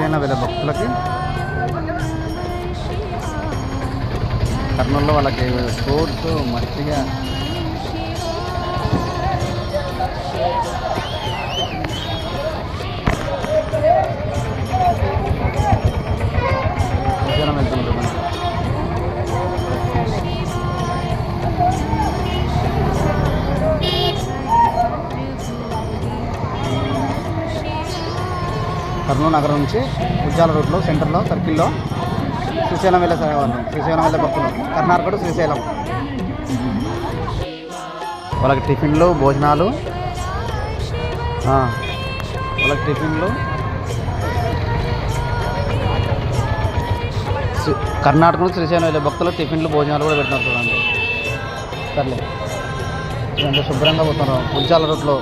శ్రీశైలం వెళ్ళే భక్తులకి కర్నూలులో వాళ్ళకి ఫ్రూట్స్ మంచిగా శ్రీశైలం వెళ్తుంటారు. కర్నూలు నగరం నుంచి ఉజ్జాల రూట్లో సెంటర్లో సర్కిల్లో శ్రీశైలం వెళ్ళే వాళ్ళు, శ్రీశైలం వెళ్ళే భక్తులు కర్ణాటక శ్రీశైలం. వాళ్ళకి టిఫిన్లు భోజనాలు, వాళ్ళకి టిఫిన్లు కర్ణాటక నుంచి శ్రీశైలం వెళ్ళే భక్తులు టిఫిన్లు భోజనాలు కూడా పెట్టినారు చూడండి. సర్లే ఎంత శుభ్రంగా పోతున్నారు ఉజ్జాల రూట్లో.